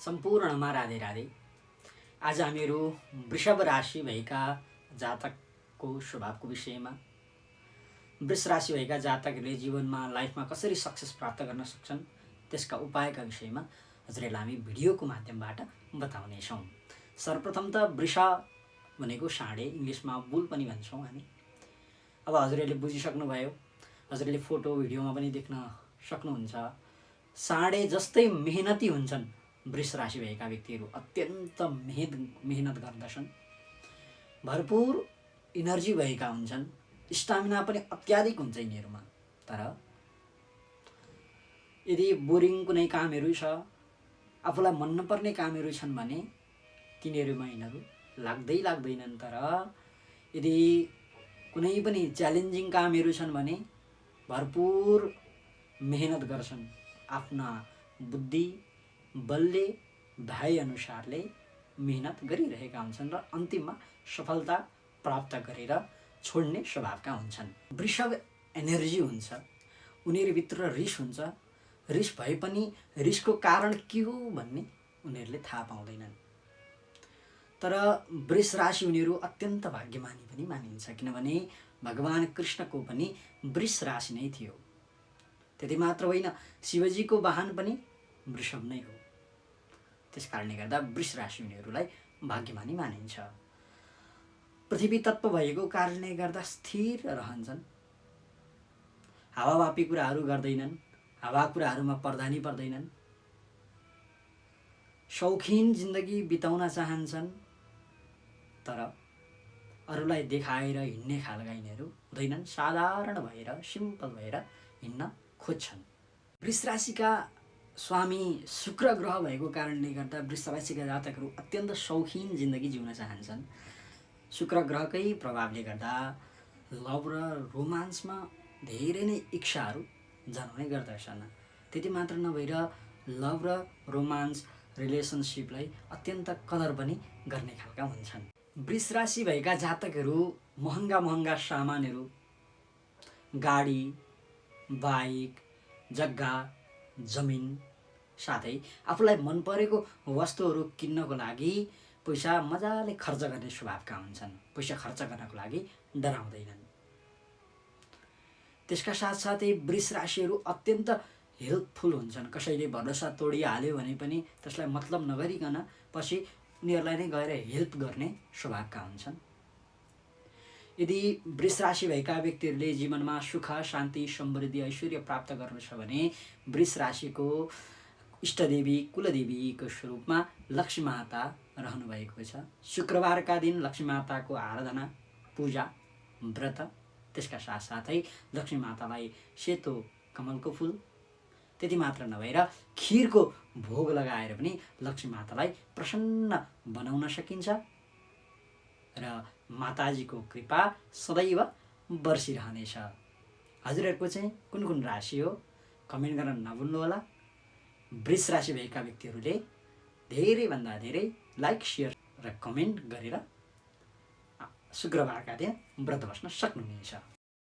सम्पूर्णमा राधे राधे। आज हामीहरू वृषभ राशि भएका जातकको स्वभावको विषयमा, वृष राशि भएका जातकहरूले जीवनमा लाइफमा कसरी सक्सेस प्राप्त गर्न सक्छन् त्यसका उपायका विषयमा हजुरहरूलाई हामी भिडियोको माध्यमबाट बताउनेछौँ। सर्वप्रथम त वृष भनेको साँडे, इङ्ग्लिसमा बुल पनि भन्छौँ हामी। अब हजुरहरूले बुझिसक्नुभयो, हजुरहरूले फोटो भिडियोमा पनि देख्न सक्नुहुन्छ। साँडे जस्तै मेहनती हुन्छन् वृष राशि भएका व्यक्तिहरू, अत्यन्त मेहनत गर्दछन्, भरपुर इनर्जी भएका हुन्छन्, स्टामिना पनि अत्याधिक हुन्छ यिनीहरूमा। तर यदि बोरिङ कुनै कामहरू छ, आफूलाई मन नपर्ने कामहरू छन् भने तिनीहरूमा यिनीहरू लाग्दैनन्। तर यदि कुनै पनि च्यालेन्जिङ कामहरू छन् भने भरपुर मेहनत गर्छन्, आफ्ना बुद्धि बलले भएअनुसारले मेहनत गरिरहेका हुन्छन् र अन्तिममा सफलता प्राप्त गरेर छोड्ने स्वभावका हुन्छन्। वृषभ एनर्जी हुन्छ, उनीहरूभित्र रिस हुन्छ। रिस भए पनि रिसको कारण के हो भन्ने उनीहरूले थाहा पाउँदैनन्। तर वृष राशि उनीहरू अत्यन्त भाग्यमानी पनि मानिन्छ, किनभने भगवान कृष्णको पनि वृष राशि नै थियो। त्यति मात्र होइन, शिवजीको वाहन पनि वृषभ नै हो। त्यस कारणले गर्दा वृष राशि उनीहरूलाई भाग्यमानी मानिन्छ। पृथ्वी तत्त्व भएको कारणले गर्दा स्थिर रहन्छन्, हावावापी कुराहरू गर्दैनन्, हावा कुराहरूमा पर्दा नि पर्दैनन्, शौखिन जिन्दगी बिताउन चाहन्छन्। तर अरूलाई देखाएर हिँड्ने खालका यिनीहरू हुँदैनन्, साधारण भएर सिम्पल भएर हिँड्न खोज्छन्। वृष राशिका स्वामी शुक्र ग्रह भएको कारणले गर्दा वृष राशिका जातकहरू अत्यन्त शौखिन जिन्दगी जिउन चाहन्छन्। शुक्र ग्रहकै प्रभावले गर्दा लभ र रोमान्समा धेरै नै इच्छाहरू जनाउने गर्दछन्। त्यति मात्र नभएर लभ र रोमान्स रिलेसनसिपलाई अत्यन्त कदर पनि गर्ने खालका हुन्छन्। वृष राशि भएका जातकहरू महँगा सामानहरू, गाडी, बाइक, जग्गा, जमिन साथै आफूलाई मन परेको वस्तुहरू किन्नको लागि पैसा मजाले खर्च गर्ने स्वभावका हुन्छन्। पैसा खर्च गर्नको लागि डराउँदैनन्। त्यसका साथसाथै वृष राशिहरू अत्यन्त हेल्पफुल हुन्छन्। कसैले भरोसा तोडिहाल्यो भने पनि त्यसलाई मतलब नगरिकन पछि उनीहरूलाई नै गएर हेल्प गर्ने स्वभावका हुन्छन्। यदि वृष राशि भएका व्यक्तिहरूले जीवनमा सुख, शान्ति, समृद्धि, ऐश्वर्य प्राप्त गर्नु छ भने वृष राशिको इष्टदेवी कुलदेवीको स्वरूपमा लक्ष्मी माता रहनुभएको छ। शुक्रबारका दिन लक्ष्मी माताको आराधना, पूजा, व्रत, त्यसका साथसाथै लक्ष्मी मातालाई सेतो कमलको फुल, त्यति मात्र नभएर खिरको भोग लगाएर पनि लक्ष्मी मातालाई प्रसन्न बनाउन सकिन्छ र माताजीको कृपा सदैव बर्सिरहनेछ। हजुरहरूको चाहिँ कुन कुन राशि हो कमेन्ट गर्न नभुल्नुहोला। वृष राशि भएका व्यक्तिहरूले धेरैभन्दा धेरै लाइक, सेयर र कमेन्ट गरेर शुक्रबारका दिन व्रत बस्न सक्नुहुनेछ।